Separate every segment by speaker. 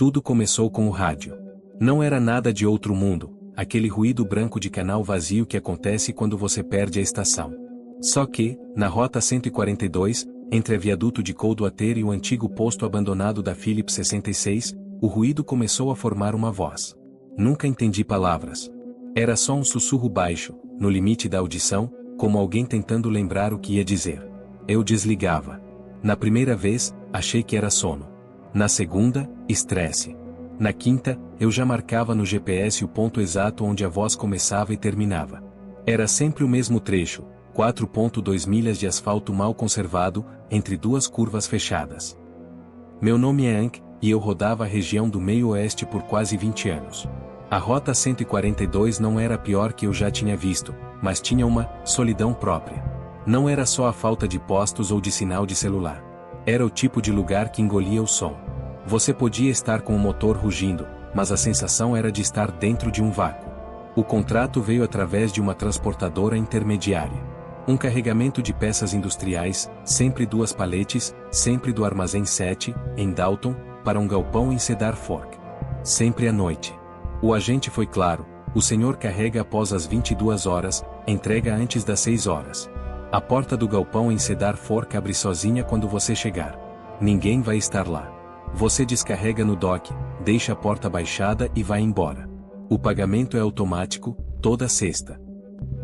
Speaker 1: Tudo começou com o rádio. Não era nada de outro mundo, aquele ruído branco de canal vazio que acontece quando você perde a estação. Só que, na Rota 142, entre a viaduto de Coldwater e o antigo posto abandonado da Phillips 66, o ruído começou a formar uma voz. Nunca entendi palavras. Era só um sussurro baixo, no limite da audição, como alguém tentando lembrar o que ia dizer. Eu desligava. Na primeira vez, achei que era sono. Na segunda, estresse. Na quinta, eu já marcava no GPS o ponto exato onde a voz começava e terminava. Era sempre o mesmo trecho, 4,2 milhas de asfalto mal conservado, entre duas curvas fechadas. Meu nome é Hank, e eu rodava a região do meio-oeste por quase 20 anos. A Rota 142 não era a pior que eu já tinha visto, mas tinha uma solidão própria. Não era só a falta de postos ou de sinal de celular. Era o tipo de lugar que engolia o som. Você podia estar com o motor rugindo, mas a sensação era de estar dentro de um vácuo. O contrato veio através de uma transportadora intermediária. Um carregamento de peças industriais, sempre 2 paletes, sempre do Armazém 7, em Dalton, para um galpão em Cedar Fork. Sempre à noite. O agente foi claro: o senhor carrega após as 22 horas, entrega antes das 6 horas. A porta do galpão em Cedar Fork abre sozinha quando você chegar. Ninguém vai estar lá. Você descarrega no dock, deixa a porta baixada e vai embora. O pagamento é automático, toda sexta.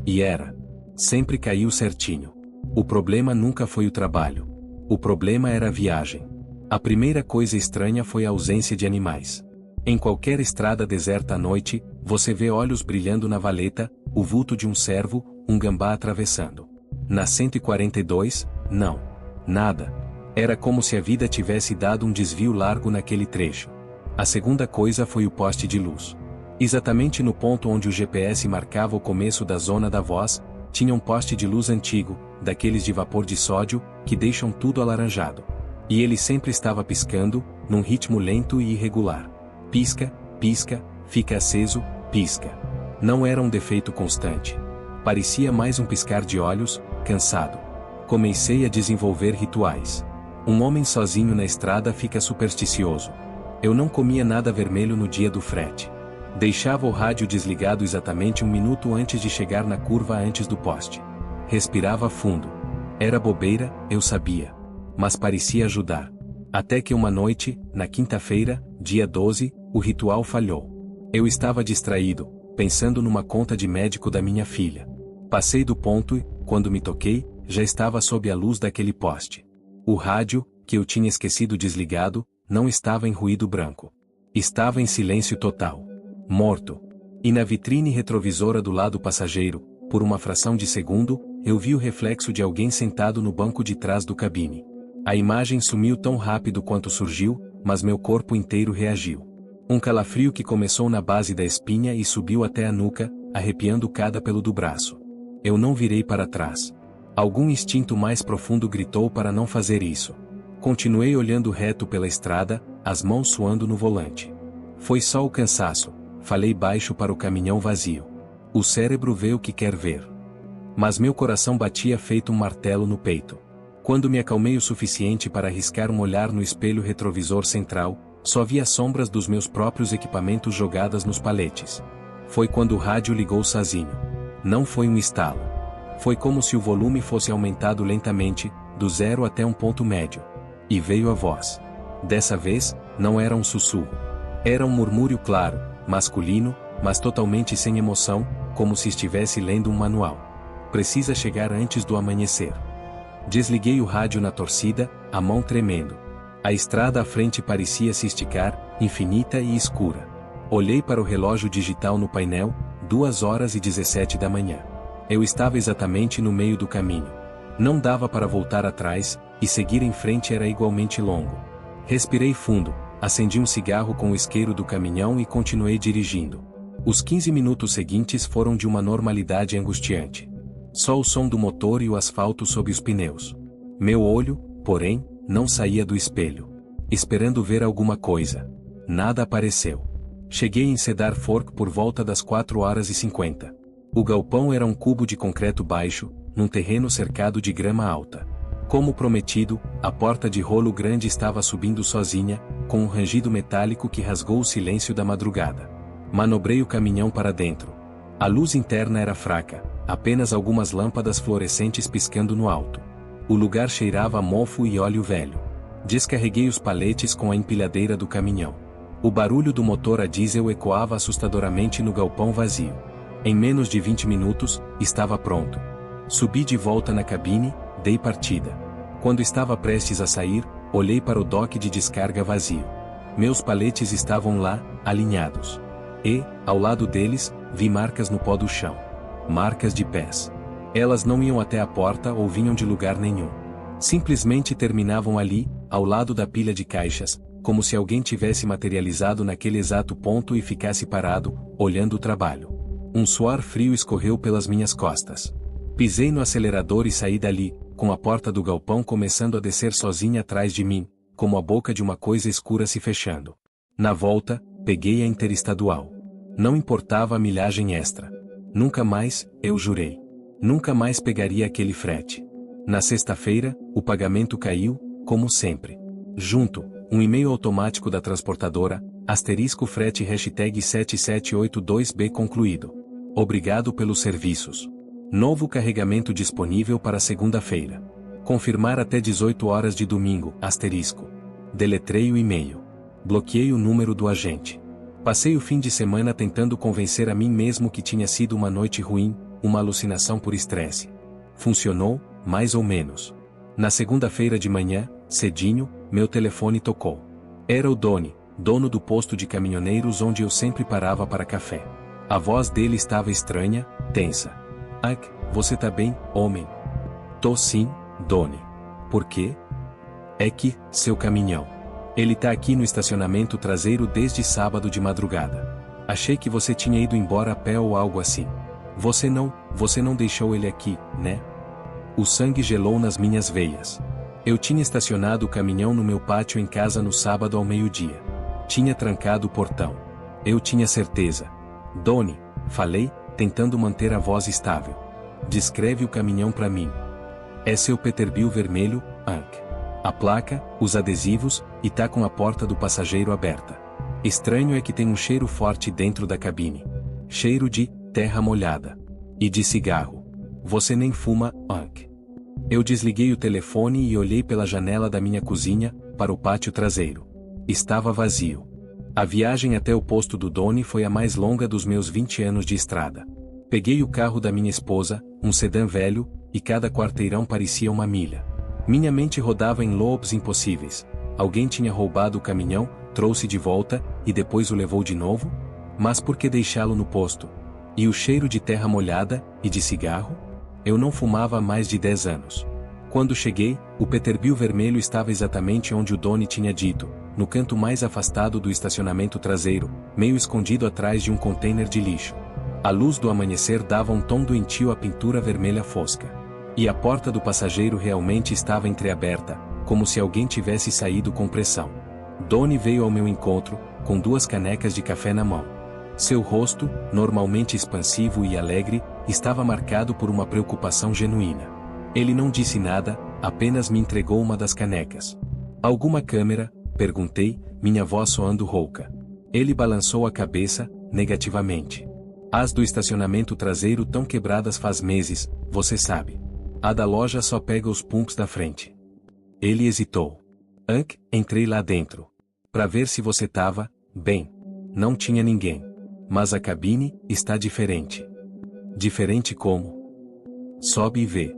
Speaker 1: E era. Sempre caiu certinho. O problema nunca foi o trabalho. O problema era a viagem. A primeira coisa estranha foi a ausência de animais. Em qualquer estrada deserta à noite, você vê olhos brilhando na valeta, o vulto de um cervo, um gambá atravessando. Na 142, não. Nada. Era como se a vida tivesse dado um desvio largo naquele trecho. A segunda coisa foi o poste de luz. Exatamente no ponto onde o GPS marcava o começo da zona da voz, tinha um poste de luz antigo, daqueles de vapor de sódio, que deixam tudo alaranjado. E ele sempre estava piscando, num ritmo lento e irregular. Pisca, pisca, fica aceso, pisca. Não era um defeito constante. Parecia mais um piscar de olhos, cansado. Comecei a desenvolver rituais. Um homem sozinho na estrada fica supersticioso. Eu não comia nada vermelho no dia do frete. Deixava o rádio desligado exatamente 1 minuto antes de chegar na curva antes do poste. Respirava fundo. Era bobeira, eu sabia. Mas parecia ajudar. Até que uma noite, na quinta-feira, dia 12, o ritual falhou. Eu estava distraído, pensando numa conta de médico da minha filha. Passei do ponto e, quando me toquei, já estava sob a luz daquele poste. O rádio, que eu tinha esquecido desligado, não estava em ruído branco. Estava em silêncio total. Morto. E na vitrine retrovisora do lado passageiro, por uma fração de segundo, eu vi o reflexo de alguém sentado no banco de trás do cabine. A imagem sumiu tão rápido quanto surgiu, mas meu corpo inteiro reagiu. Um calafrio que começou na base da espinha e subiu até a nuca, arrepiando cada pelo do braço. Eu não virei para trás. Algum instinto mais profundo gritou para não fazer isso. Continuei olhando reto pela estrada, as mãos suando no volante. Foi só o cansaço. Falei baixo para o caminhão vazio. O cérebro vê o que quer ver. Mas meu coração batia feito um martelo no peito. Quando me acalmei o suficiente para arriscar um olhar no espelho retrovisor central, só vi as sombras dos meus próprios equipamentos jogadas nos paletes. Foi quando o rádio ligou sozinho. Não foi um estalo. Foi como se o volume fosse aumentado lentamente, do 0 até um ponto médio. E veio a voz. Dessa vez, não era um sussurro. Era um murmúrio claro, masculino, mas totalmente sem emoção, como se estivesse lendo um manual. Precisa chegar antes do amanhecer. Desliguei o rádio na torcida, a mão tremendo. A estrada à frente parecia se esticar, infinita e escura. Olhei para o relógio digital no painel, 2h17 da manhã. Eu estava exatamente no meio do caminho. Não dava para voltar atrás, e seguir em frente era igualmente longo. Respirei fundo. Acendi um cigarro com o isqueiro do caminhão e continuei dirigindo. Os 15 minutos seguintes foram de uma normalidade angustiante. Só o som do motor e o asfalto sob os pneus. Meu olho, porém, não saía do espelho. Esperando ver alguma coisa. Nada apareceu. Cheguei em Cedar Fork por volta das 4h50. O galpão era um cubo de concreto baixo, num terreno cercado de grama alta. Como prometido, a porta de rolo grande estava subindo sozinha, com um rangido metálico que rasgou o silêncio da madrugada. Manobrei o caminhão para dentro. A luz interna era fraca, apenas algumas lâmpadas fluorescentes piscando no alto. O lugar cheirava a mofo e óleo velho. Descarreguei os paletes com a empilhadeira do caminhão. O barulho do motor a diesel ecoava assustadoramente no galpão vazio. Em menos de 20 minutos, estava pronto. Subi de volta na cabine, dei partida. Quando estava prestes a sair, olhei para o dock de descarga vazio. Meus paletes estavam lá, alinhados. E, ao lado deles, vi marcas no pó do chão. Marcas de pés. Elas não iam até a porta ou vinham de lugar nenhum. Simplesmente terminavam ali, ao lado da pilha de caixas, como se alguém tivesse materializado naquele exato ponto e ficasse parado, olhando o trabalho. Um suor frio escorreu pelas minhas costas. Pisei no acelerador e saí dali, com a porta do galpão começando a descer sozinha atrás de mim, como a boca de uma coisa escura se fechando. Na volta, peguei a interestadual. Não importava a milhagem extra. Nunca mais, eu jurei. Nunca mais pegaria aquele frete. Na sexta-feira, o pagamento caiu, como sempre. Junto, um e-mail automático da transportadora, *frete #7782B concluído. Obrigado pelos serviços. Novo carregamento disponível para segunda-feira. Confirmar até 18 horas de domingo, Deletrei o e-mail. Bloqueei o número do agente. Passei o fim de semana tentando convencer a mim mesmo que tinha sido uma noite ruim, uma alucinação por estresse. Funcionou, mais ou menos. Na segunda-feira de manhã, cedinho, meu telefone tocou. Era o Doni, dono do posto de caminhoneiros onde eu sempre parava para café. A voz dele estava estranha, tensa. Você tá bem, homem? Tô sim, Doni. Por quê? É que, seu caminhão. Ele tá aqui no estacionamento traseiro desde sábado de madrugada. Achei que você tinha ido embora a pé ou algo assim. Você não deixou ele aqui, né? O sangue gelou nas minhas veias. Eu tinha estacionado o caminhão no meu pátio em casa no sábado ao meio-dia. Tinha trancado o portão. Eu tinha certeza. Doni, falei, tentando manter a voz estável. Descreve o caminhão para mim. É seu Peterbilt vermelho, A placa, os adesivos, e tá com a porta do passageiro aberta. Estranho é que tem um cheiro forte dentro da cabine. Cheiro de terra molhada. E de cigarro. Você nem fuma, Eu desliguei o telefone e olhei pela janela da minha cozinha, para o pátio traseiro. Estava vazio. A viagem até o posto do Doni foi a mais longa dos meus 20 anos de estrada. Peguei o carro da minha esposa, um sedã velho, e cada quarteirão parecia uma milha. Minha mente rodava em loops impossíveis. Alguém tinha roubado o caminhão, trouxe de volta, e depois o levou de novo? Mas por que deixá-lo no posto? E o cheiro de terra molhada, e de cigarro? Eu não fumava há mais de 10 anos. Quando cheguei, o Peterbilt vermelho estava exatamente onde o Doni tinha dito, no canto mais afastado do estacionamento traseiro, meio escondido atrás de um container de lixo. A luz do amanhecer dava um tom doentio à pintura vermelha fosca. E a porta do passageiro realmente estava entreaberta, como se alguém tivesse saído com pressão. Doni veio ao meu encontro, com 2 canecas de café na mão. Seu rosto, normalmente expansivo e alegre, estava marcado por uma preocupação genuína. Ele não disse nada, apenas me entregou uma das canecas. Alguma câmera? Perguntei, minha voz soando rouca. Ele balançou a cabeça, negativamente. As do estacionamento traseiro tão quebradas faz meses, você sabe. A da loja só pega os pumps da frente. Ele hesitou. Entrei lá dentro. Pra ver se você tava, bem. Não tinha ninguém. Mas a cabine, está diferente. Diferente como? Sobe e vê.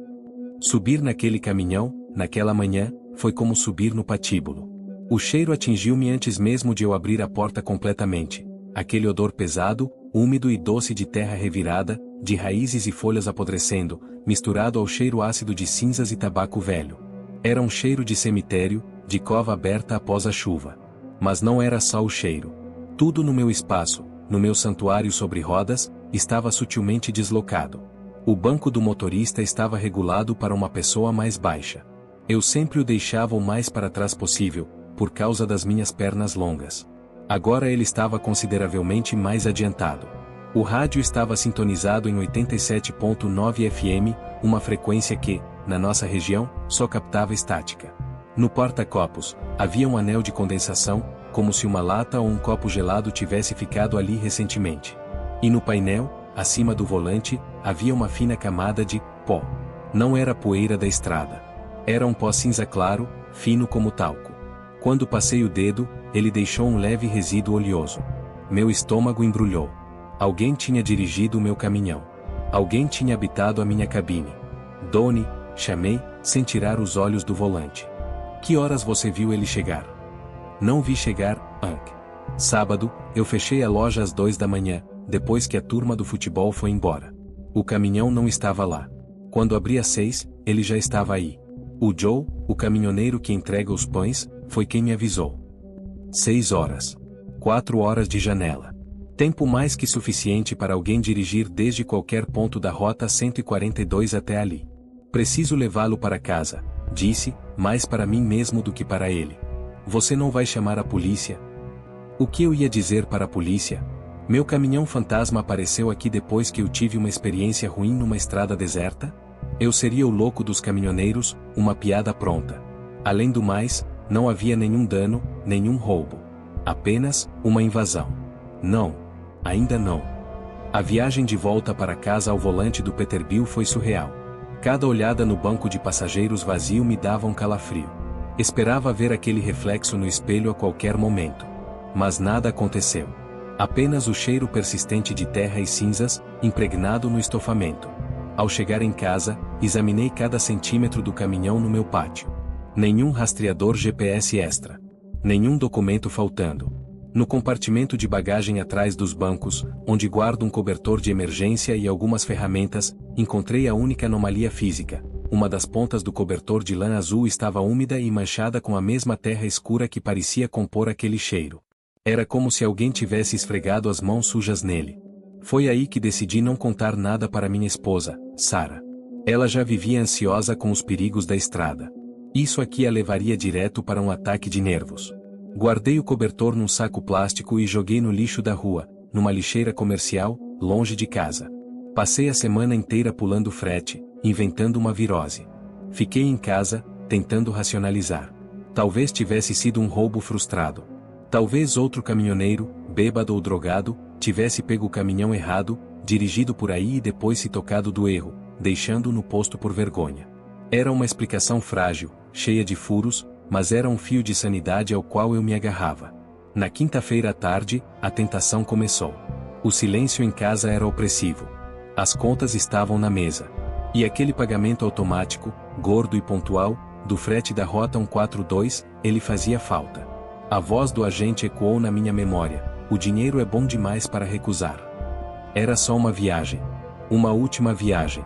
Speaker 1: Subir naquele caminhão, naquela manhã, foi como subir no patíbulo. O cheiro atingiu-me antes mesmo de eu abrir a porta completamente. Aquele odor pesado, úmido e doce de terra revirada, de raízes e folhas apodrecendo, misturado ao cheiro ácido de cinzas e tabaco velho. Era um cheiro de cemitério, de cova aberta após a chuva. Mas não era só o cheiro. Tudo no meu espaço, no meu santuário sobre rodas, estava sutilmente deslocado. O banco do motorista estava regulado para uma pessoa mais baixa. Eu sempre o deixava o mais para trás possível, por causa das minhas pernas longas. Agora ele estava consideravelmente mais adiantado. O rádio estava sintonizado em 87.9 FM, uma frequência que, na nossa região, só captava estática. No porta-copos, havia um anel de condensação, como se uma lata ou um copo gelado tivesse ficado ali recentemente. E no painel, acima do volante, havia uma fina camada de pó. Não era poeira da estrada. Era um pó cinza claro, fino como talco. Quando passei o dedo, ele deixou um leve resíduo oleoso. Meu estômago embrulhou. Alguém tinha dirigido o meu caminhão. Alguém tinha habitado a minha cabine. Donnie, chamei, sem tirar os olhos do volante. Que horas você viu ele chegar? Não vi chegar, Hank. Sábado, eu fechei a loja às 2 da manhã, depois que a turma do futebol foi embora. O caminhão não estava lá. Quando abri às 6, ele já estava aí. O Joe, o caminhoneiro que entrega os pães, foi quem me avisou. 6 horas. 4 horas de janela. Tempo mais que suficiente para alguém dirigir desde qualquer ponto da rota 142 até ali. Preciso levá-lo para casa, disse, mais para mim mesmo do que para ele. Você não vai chamar a polícia? O que eu ia dizer para a polícia? Meu caminhão fantasma apareceu aqui depois que eu tive uma experiência ruim numa estrada deserta? Eu seria o louco dos caminhoneiros, uma piada pronta. Além do mais, não havia nenhum dano, nenhum roubo. Apenas, uma invasão. Não. Ainda não. A viagem de volta para casa ao volante do Peterbilt foi surreal. Cada olhada no banco de passageiros vazio me dava um calafrio. Esperava ver aquele reflexo no espelho a qualquer momento. Mas nada aconteceu. Apenas o cheiro persistente de terra e cinzas, impregnado no estofamento. Ao chegar em casa, examinei cada centímetro do caminhão no meu pátio. Nenhum rastreador GPS extra. Nenhum documento faltando. No compartimento de bagagem atrás dos bancos, onde guardo um cobertor de emergência e algumas ferramentas, encontrei a única anomalia física. Uma das pontas do cobertor de lã azul estava úmida e manchada com a mesma terra escura que parecia compor aquele cheiro. Era como se alguém tivesse esfregado as mãos sujas nele. Foi aí que decidi não contar nada para minha esposa, Sarah. Ela já vivia ansiosa com os perigos da estrada. Isso aqui a levaria direto para um ataque de nervos. Guardei o cobertor num saco plástico e joguei no lixo da rua, numa lixeira comercial, longe de casa. Passei a semana inteira pulando frete, inventando uma virose. Fiquei em casa, tentando racionalizar. Talvez tivesse sido um roubo frustrado. Talvez outro caminhoneiro, bêbado ou drogado, tivesse pego o caminhão errado, dirigido por aí e depois se tocado do erro, deixando-o no posto por vergonha. Era uma explicação frágil, cheia de furos, mas era um fio de sanidade ao qual eu me agarrava. Na quinta-feira à tarde, a tentação começou. O silêncio em casa era opressivo. As contas estavam na mesa. E aquele pagamento automático, gordo e pontual, do frete da Rota 142, ele fazia falta. A voz do agente ecoou na minha memória: o dinheiro é bom demais para recusar. Era só uma viagem. Uma última viagem.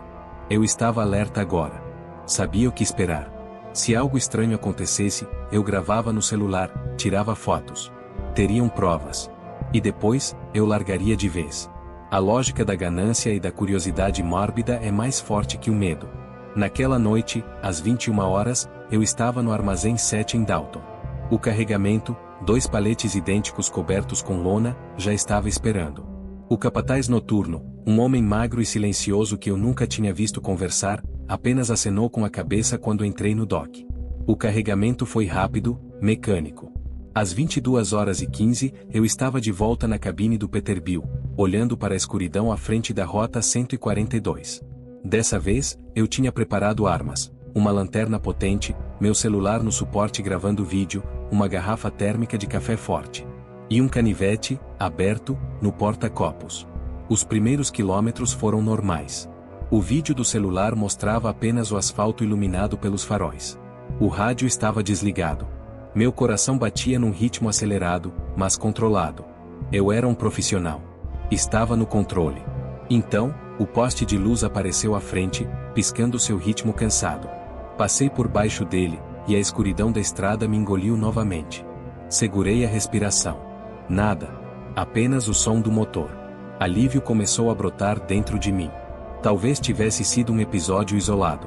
Speaker 1: Eu estava alerta agora. Sabia o que esperar. Se algo estranho acontecesse, eu gravava no celular, tirava fotos. Teriam provas. E depois, eu largaria de vez. A lógica da ganância e da curiosidade mórbida é mais forte que o medo. Naquela noite, às 21 horas, eu estava no armazém 7 em Dalton. O carregamento, 2 paletes idênticos cobertos com lona, já estava esperando. O capataz noturno, um homem magro e silencioso que eu nunca tinha visto conversar, apenas acenou com a cabeça quando entrei no dock. O carregamento foi rápido, mecânico. Às 22h15, eu estava de volta na cabine do Peterbilt, olhando para a escuridão à frente da Rota 142. Dessa vez, eu tinha preparado armas, uma lanterna potente, meu celular no suporte gravando vídeo, uma garrafa térmica de café forte. E um canivete, aberto, no porta-copos. Os primeiros quilômetros foram normais. O vídeo do celular mostrava apenas o asfalto iluminado pelos faróis. O rádio estava desligado. Meu coração batia num ritmo acelerado, mas controlado. Eu era um profissional. Estava no controle. Então, o poste de luz apareceu à frente, piscando seu ritmo cansado. Passei por baixo dele, e a escuridão da estrada me engoliu novamente. Segurei a respiração. Nada. Apenas o som do motor. Alívio começou a brotar dentro de mim. Talvez tivesse sido um episódio isolado.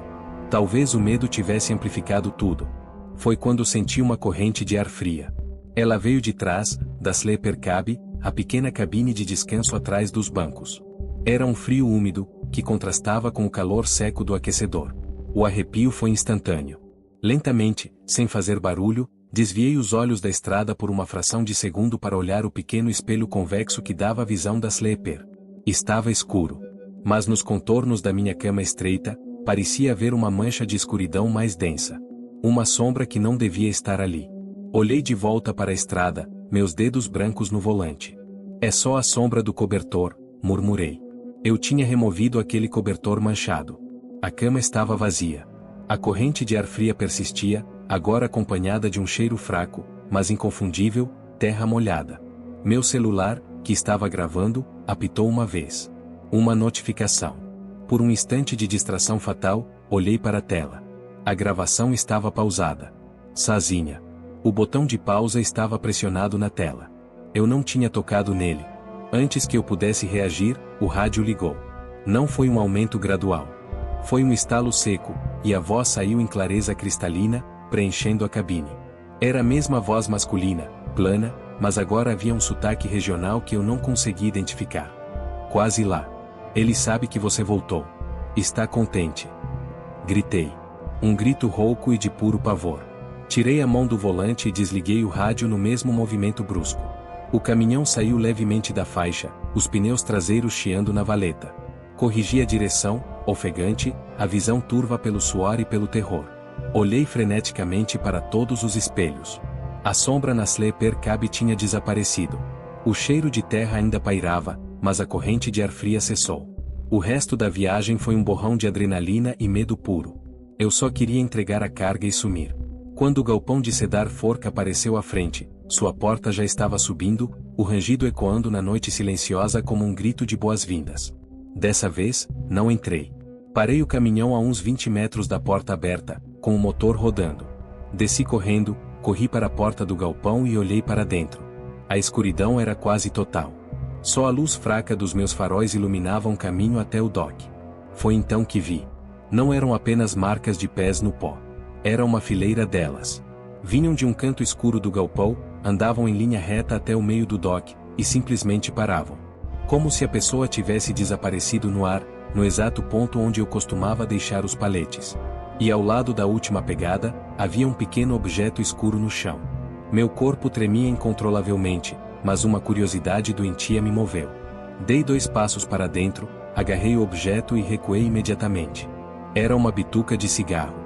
Speaker 1: Talvez o medo tivesse amplificado tudo. Foi quando senti uma corrente de ar fria. Ela veio de trás, da sleeper cab, a pequena cabine de descanso atrás dos bancos. Era um frio úmido, que contrastava com o calor seco do aquecedor. O arrepio foi instantâneo. Lentamente, sem fazer barulho, desviei os olhos da estrada por uma fração de segundo para olhar o pequeno espelho convexo que dava a visão da Sleeper. Estava escuro. Mas nos contornos da minha cama estreita, parecia haver uma mancha de escuridão mais densa. Uma sombra que não devia estar ali. Olhei de volta para a estrada, meus dedos brancos no volante. É só a sombra do cobertor, murmurei. Eu tinha removido aquele cobertor manchado. A cama estava vazia. A corrente de ar fria persistia, agora acompanhada de um cheiro fraco, mas inconfundível, terra molhada. Meu celular, que estava gravando, apitou uma vez. Uma notificação. Por um instante de distração fatal, olhei para a tela. A gravação estava pausada. Sozinha. O botão de pausa estava pressionado na tela. Eu não tinha tocado nele. Antes que eu pudesse reagir, o rádio ligou. Não foi um aumento gradual. Foi um estalo seco, e a voz saiu em clareza cristalina, preenchendo a cabine. Era a mesma voz masculina, plana, mas agora havia um sotaque regional que eu não conseguia identificar. Quase lá. Ele sabe que você voltou. Está contente. Gritei. Um grito rouco e de puro pavor. Tirei a mão do volante e desliguei o rádio no mesmo movimento brusco. O caminhão saiu levemente da faixa, os pneus traseiros chiando na valeta. Corrigi a direção, ofegante, a visão turva pelo suor e pelo terror. Olhei freneticamente para todos os espelhos. A sombra na Sleeper Cab tinha desaparecido. O cheiro de terra ainda pairava, mas a corrente de ar fria cessou. O resto da viagem foi um borrão de adrenalina e medo puro. Eu só queria entregar a carga e sumir. Quando o galpão de Cedar Fork apareceu à frente, sua porta já estava subindo, o rangido ecoando na noite silenciosa como um grito de boas-vindas. Dessa vez, não entrei. Parei o caminhão a uns 20 metros da porta aberta, com o motor rodando. Desci correndo, corri para a porta do galpão e olhei para dentro. A escuridão era quase total. Só a luz fraca dos meus faróis iluminava um caminho até o dock. Foi então que vi. Não eram apenas marcas de pés no pó. Era uma fileira delas. Vinham de um canto escuro do galpão, andavam em linha reta até o meio do dock, e simplesmente paravam. Como se a pessoa tivesse desaparecido no ar, no exato ponto onde eu costumava deixar os paletes. E ao lado da última pegada, havia um pequeno objeto escuro no chão. Meu corpo tremia incontrolavelmente, mas uma curiosidade doentia me moveu. Dei 2 passos para dentro, agarrei o objeto e recuei imediatamente. Era uma bituca de cigarro.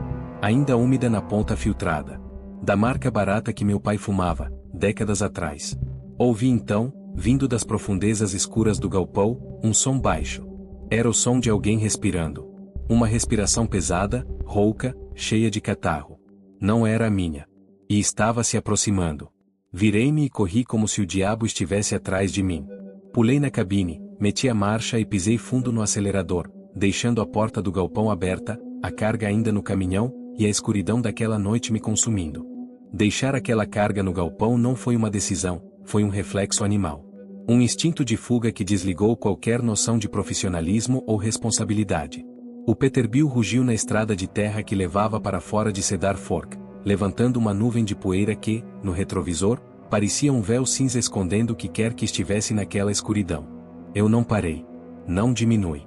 Speaker 1: Ainda úmida na ponta filtrada. Da marca barata que meu pai fumava, décadas atrás. Ouvi então, vindo das profundezas escuras do galpão, um som baixo. Era o som de alguém respirando. Uma respiração pesada, rouca, cheia de catarro. Não era a minha. E estava se aproximando. Virei-me e corri como se o diabo estivesse atrás de mim. Pulei na cabine, meti a marcha e pisei fundo no acelerador, deixando a porta do galpão aberta, a carga ainda no caminhão, e a escuridão daquela noite me consumindo. Deixar aquela carga no galpão não foi uma decisão, foi um reflexo animal. Um instinto de fuga que desligou qualquer noção de profissionalismo ou responsabilidade. O Peterbilt rugiu na estrada de terra que levava para fora de Cedar Fork, levantando uma nuvem de poeira que, no retrovisor, parecia um véu cinza escondendo o que quer que estivesse naquela escuridão. Eu não parei. Não diminui.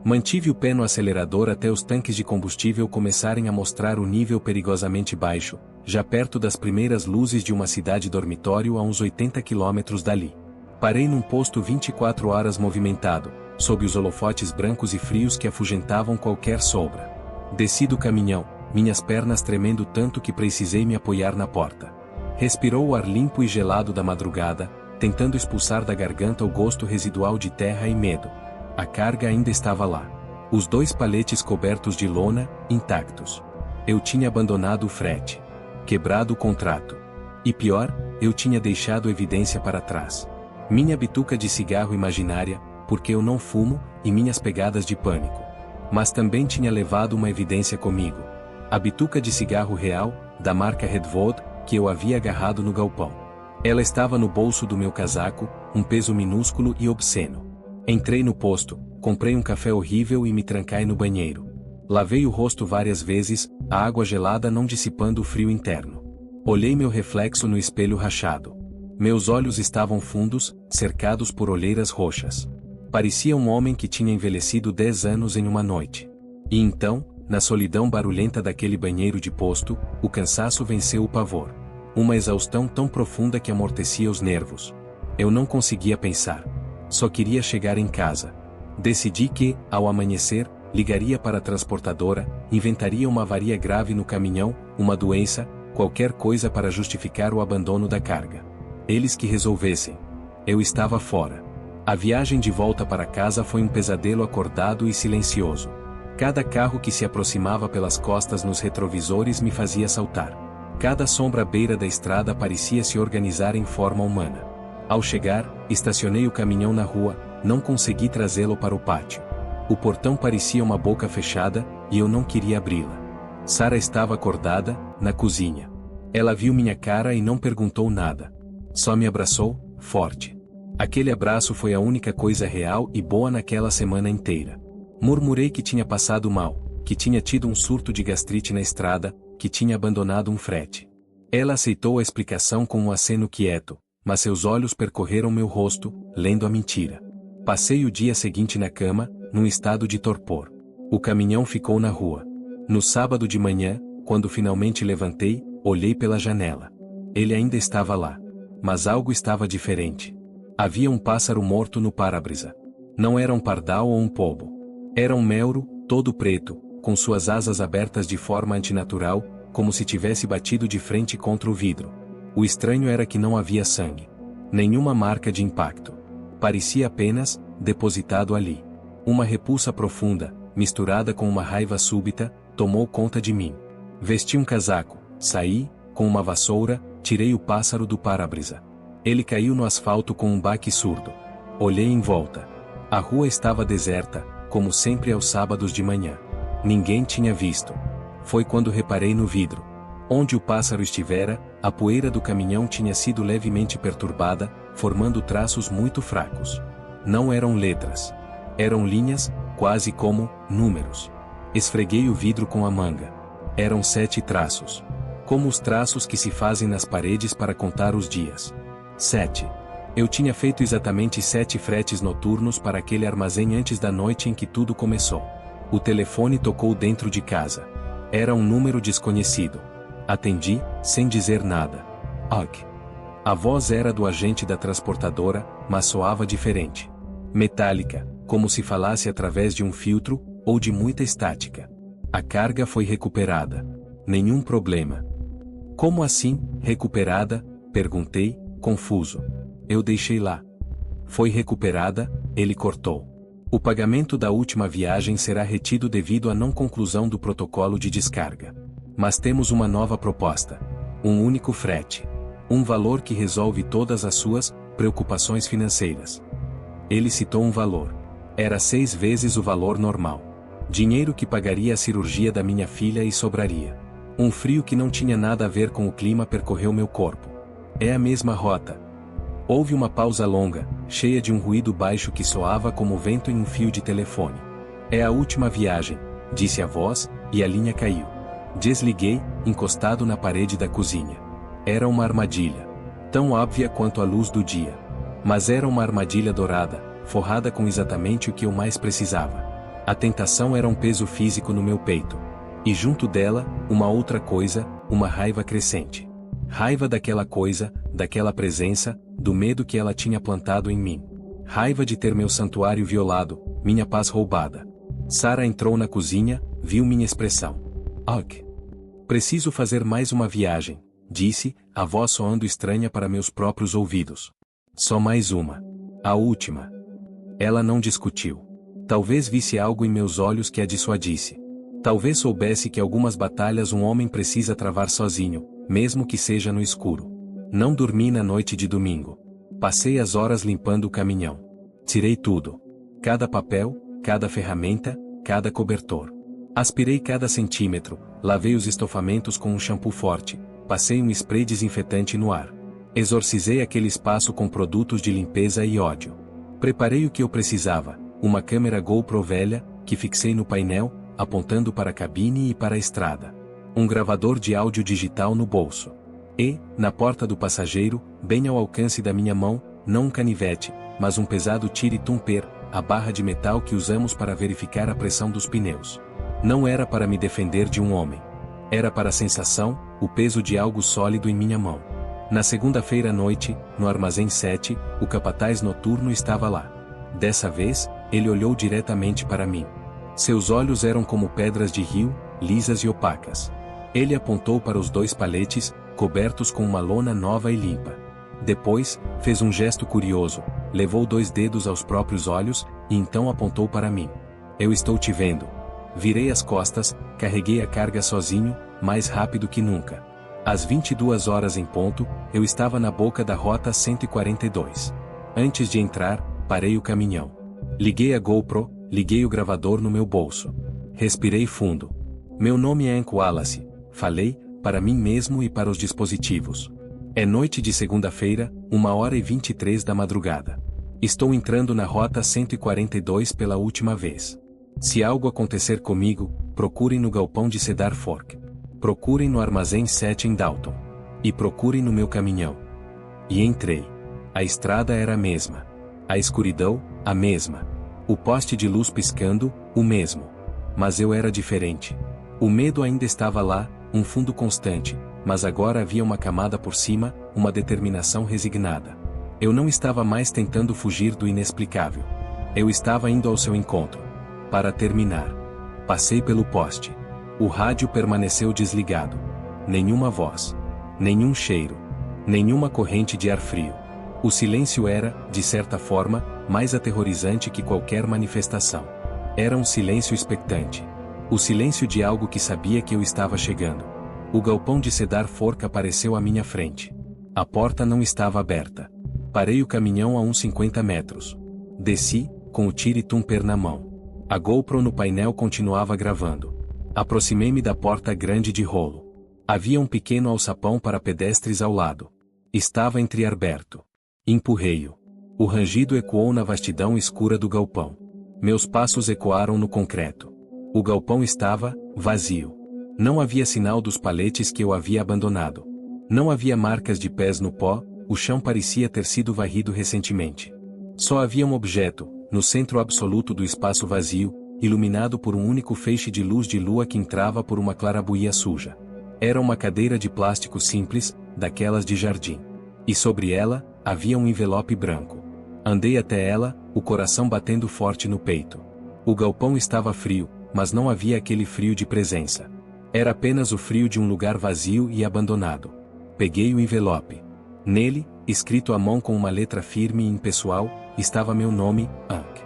Speaker 1: Mantive o pé no acelerador até os tanques de combustível começarem a mostrar o nível perigosamente baixo, já perto das primeiras luzes de uma cidade dormitório a uns 80 quilômetros dali. Parei num posto 24 horas movimentado, sob os holofotes brancos e frios que afugentavam qualquer sombra. Desci do caminhão, minhas pernas tremendo tanto que precisei me apoiar na porta. Respirou o ar limpo e gelado da madrugada, tentando expulsar da garganta o gosto residual de terra e medo. A carga ainda estava lá. Os 2 paletes cobertos de lona, intactos. Eu tinha abandonado o frete. Quebrado o contrato. E pior, eu tinha deixado evidência para trás. Minha bituca de cigarro imaginária, porque eu não fumo, e minhas pegadas de pânico. Mas também tinha levado uma evidência comigo. A bituca de cigarro real, da marca Redwood, que eu havia agarrado no galpão. Ela estava no bolso do meu casaco, um peso minúsculo e obsceno. Entrei no posto, comprei um café horrível e me tranquei no banheiro. Lavei o rosto várias vezes, a água gelada não dissipando o frio interno. Olhei meu reflexo no espelho rachado. Meus olhos estavam fundos, cercados por olheiras roxas. Parecia um homem que tinha envelhecido 10 anos em uma noite. E então, na solidão barulhenta daquele banheiro de posto, o cansaço venceu o pavor. Uma exaustão tão profunda que amortecia os nervos. Eu não conseguia pensar. Só queria chegar em casa. Decidi que, ao amanhecer, ligaria para a transportadora, inventaria uma avaria grave no caminhão, uma doença, qualquer coisa para justificar o abandono da carga. Eles que resolvessem. Eu estava fora. A viagem de volta para casa foi um pesadelo acordado e silencioso. Cada carro que se aproximava pelas costas nos retrovisores me fazia saltar. Cada sombra à beira da estrada parecia se organizar em forma humana. Ao chegar, estacionei o caminhão na rua, não consegui trazê-lo para o pátio. O portão parecia uma boca fechada, e eu não queria abri-la. Sara estava acordada, na cozinha. Ela viu minha cara e não perguntou nada. Só me abraçou, forte. Aquele abraço foi a única coisa real e boa naquela semana inteira. Murmurei que tinha passado mal, que tinha tido um surto de gastrite na estrada, que tinha abandonado um frete. Ela aceitou a explicação com um aceno quieto, mas seus olhos percorreram meu rosto, lendo a mentira. Passei o dia seguinte na cama, num estado de torpor. O caminhão ficou na rua. No sábado de manhã, quando finalmente levantei, olhei pela janela. Ele ainda estava lá. Mas algo estava diferente. Havia um pássaro morto no para-brisa. Não era um pardal ou um polvo. Era um melro, todo preto, com suas asas abertas de forma antinatural, como se tivesse batido de frente contra o vidro. O estranho era que não havia sangue. Nenhuma marca de impacto. Parecia apenas, depositado ali. Uma repulsa profunda, misturada com uma raiva súbita, tomou conta de mim. Vesti um casaco, saí, com uma vassoura, tirei o pássaro do para-brisa. Ele caiu no asfalto com um baque surdo. Olhei em volta. A rua estava deserta, como sempre aos sábados de manhã. Ninguém tinha visto. Foi quando reparei no vidro. Onde o pássaro estivera, a poeira do caminhão tinha sido levemente perturbada, formando traços muito fracos. Não eram letras. Eram linhas, quase como números. Esfreguei o vidro com a manga. Eram 7 traços. Como os traços que se fazem nas paredes para contar os dias. 7. Eu tinha feito exatamente 7 fretes noturnos para aquele armazém antes da noite em que tudo começou. O telefone tocou dentro de casa. Era um número desconhecido. Atendi, sem dizer nada. Ok. A voz era do agente da transportadora, mas soava diferente. Metálica, como se falasse através de um filtro, ou de muita estática. A carga foi recuperada. Nenhum problema. Como assim, recuperada? Perguntei, confuso. Eu deixei lá. Foi recuperada, ele cortou. O pagamento da última viagem será retido devido à não conclusão do protocolo de descarga. Mas temos uma nova proposta. Um único frete. Um valor que resolve todas as suas preocupações financeiras. Ele citou um valor. Era 6 vezes o valor normal. Dinheiro que pagaria a cirurgia da minha filha e sobraria. Um frio que não tinha nada a ver com o clima percorreu meu corpo. É a mesma rota. Houve uma pausa longa, cheia de um ruído baixo que soava como vento em um fio de telefone. É a última viagem, disse a voz, e a linha caiu. Desliguei, encostado na parede da cozinha. Era uma armadilha. Tão óbvia quanto a luz do dia. Mas era uma armadilha dourada, forrada com exatamente o que eu mais precisava. A tentação era um peso físico no meu peito. E junto dela, uma outra coisa, uma raiva crescente. Raiva daquela coisa, daquela presença, do medo que ela tinha plantado em mim. Raiva de ter meu santuário violado, minha paz roubada. Sara entrou na cozinha, viu minha expressão. Ok. Preciso fazer mais uma viagem, disse, a voz soando estranha para meus próprios ouvidos. Só mais uma. A última. Ela não discutiu. Talvez visse algo em meus olhos que a dissuadisse. Talvez soubesse que algumas batalhas um homem precisa travar sozinho, mesmo que seja no escuro. Não dormi na noite de domingo. Passei as horas limpando o caminhão. Tirei tudo. Cada papel, cada ferramenta, cada cobertor. Aspirei cada centímetro, lavei os estofamentos com um shampoo forte, passei um spray desinfetante no ar. Exorcizei aquele espaço com produtos de limpeza e ódio. Preparei o que eu precisava, uma câmera GoPro velha, que fixei no painel, apontando para a cabine e para a estrada. Um gravador de áudio digital no bolso. E, na porta do passageiro, bem ao alcance da minha mão, não um canivete, mas um pesado tire-tumper, a barra de metal que usamos para verificar a pressão dos pneus. Não era para me defender de um homem. Era para a sensação, o peso de algo sólido em minha mão. Na segunda-feira à noite, no armazém 7, o capataz noturno estava lá. Dessa vez, ele olhou diretamente para mim. Seus olhos eram como pedras de rio, lisas e opacas. Ele apontou para os 2 paletes, cobertos com uma lona nova e limpa. Depois, fez um gesto curioso, levou 2 dedos aos próprios olhos, e então apontou para mim. Eu estou te vendo. Virei as costas, carreguei a carga sozinho, mais rápido que nunca. Às 22 horas em ponto, eu estava na boca da rota 142. Antes de entrar, parei o caminhão. Liguei a GoPro, liguei o gravador no meu bolso. Respirei fundo. Meu nome é Hank Wallace, falei, para mim mesmo e para os dispositivos. É noite de segunda-feira, 1h23 da madrugada. Estou entrando na rota 142 pela última vez. Se algo acontecer comigo, procurem no galpão de Cedar Fork. Procurem no armazém 7 em Dalton. E procurem no meu caminhão. E entrei. A estrada era a mesma. A escuridão, a mesma. O poste de luz piscando, o mesmo. Mas eu era diferente. O medo ainda estava lá, um fundo constante, mas agora havia uma camada por cima, uma determinação resignada. Eu não estava mais tentando fugir do inexplicável. Eu estava indo ao seu encontro. Para terminar. Passei pelo poste. O rádio permaneceu desligado. Nenhuma voz. Nenhum cheiro. Nenhuma corrente de ar frio. O silêncio era, de certa forma, mais aterrorizante que qualquer manifestação. Era um silêncio expectante. O silêncio de algo que sabia que eu estava chegando. O galpão de Cedar Fork apareceu à minha frente. A porta não estava aberta. Parei o caminhão a uns 50 metros. Desci, com o Tire Tumper na mão. A GoPro no painel continuava gravando. Aproximei-me da porta grande de rolo. Havia um pequeno alçapão para pedestres ao lado. Estava entreaberto. Empurrei-o. O rangido ecoou na vastidão escura do galpão. Meus passos ecoaram no concreto. O galpão estava vazio. Não havia sinal dos paletes que eu havia abandonado. Não havia marcas de pés no pó, o chão parecia ter sido varrido recentemente. Só havia um objeto, no centro absoluto do espaço vazio, iluminado por um único feixe de luz de lua que entrava por uma claraboia suja. Era uma cadeira de plástico simples, daquelas de jardim. E sobre ela, havia um envelope branco. Andei até ela, o coração batendo forte no peito. O galpão estava frio, mas não havia aquele frio de presença. Era apenas o frio de um lugar vazio e abandonado. Peguei o envelope. Nele, escrito à mão com uma letra firme e impessoal, estava meu nome, Hank.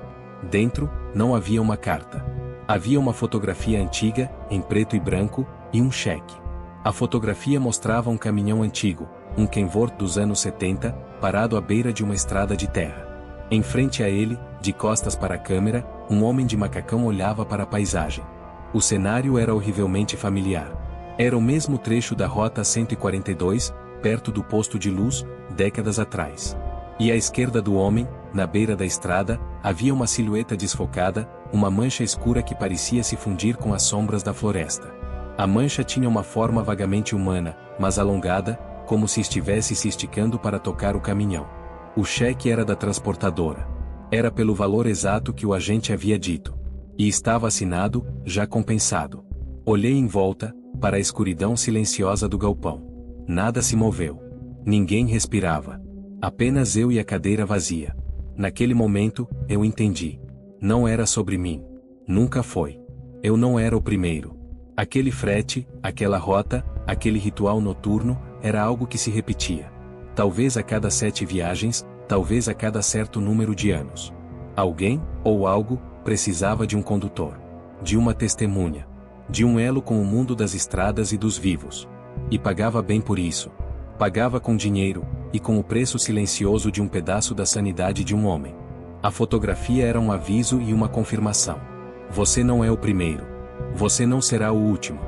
Speaker 1: Dentro, não havia uma carta. Havia uma fotografia antiga, em preto e branco, e um cheque. A fotografia mostrava um caminhão antigo, um Kenworth dos anos 70, parado à beira de uma estrada de terra. Em frente a ele, de costas para a câmera, um homem de macacão olhava para a paisagem. O cenário era horrivelmente familiar. Era o mesmo trecho da Rota 142, perto do posto de luz, décadas atrás. E à esquerda do homem, na beira da estrada, havia uma silhueta desfocada, uma mancha escura que parecia se fundir com as sombras da floresta. A mancha tinha uma forma vagamente humana, mas alongada, como se estivesse se esticando para tocar o caminhão. O cheque era da transportadora. Era pelo valor exato que o agente havia dito. E estava assinado, já compensado. Olhei em volta, para a escuridão silenciosa do galpão. Nada se moveu. Ninguém respirava. Apenas eu e a cadeira vazia. Naquele momento, eu entendi. Não era sobre mim. Nunca foi. Eu não era o primeiro. Aquele frete, aquela rota, aquele ritual noturno, era algo que se repetia. Talvez a cada 7 viagens, talvez a cada certo número de anos. Alguém, ou algo, precisava de um condutor. De uma testemunha. De um elo com o mundo das estradas e dos vivos. E pagava bem por isso. Pagava com dinheiro, e com o preço silencioso de um pedaço da sanidade de um homem. A fotografia era um aviso e uma confirmação. Você não é o primeiro. Você não será o último.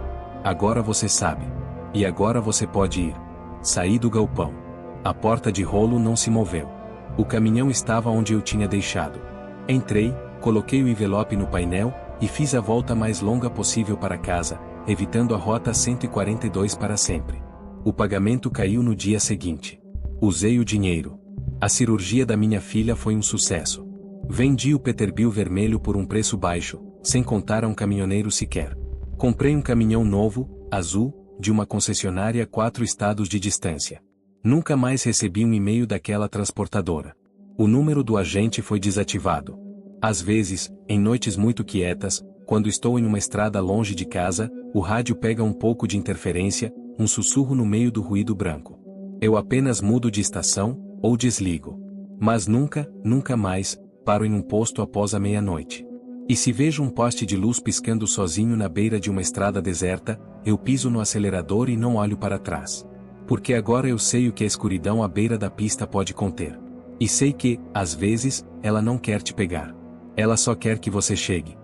Speaker 1: Agora você sabe. E agora você pode ir. Saí do galpão. A porta de rolo não se moveu. O caminhão estava onde eu tinha deixado. Entrei, coloquei o envelope no painel, e fiz a volta mais longa possível para casa, evitando a Rota 142 para sempre. O pagamento caiu no dia seguinte. Usei o dinheiro. A cirurgia da minha filha foi um sucesso. Vendi o Peterbilt vermelho por um preço baixo, sem contar a um caminhoneiro sequer. Comprei um caminhão novo, azul, de uma concessionária a 4 estados de distância. Nunca mais recebi um e-mail daquela transportadora. O número do agente foi desativado. Às vezes, em noites muito quietas, quando estou em uma estrada longe de casa, o rádio pega um pouco de interferência, um sussurro no meio do ruído branco. Eu apenas mudo de estação, ou desligo. Mas nunca mais, paro em um posto após a meia-noite. E se vejo um poste de luz piscando sozinho na beira de uma estrada deserta, eu piso no acelerador e não olho para trás. Porque agora eu sei o que a escuridão à beira da pista pode conter. E sei que, às vezes, ela não quer te pegar. Ela só quer que você chegue.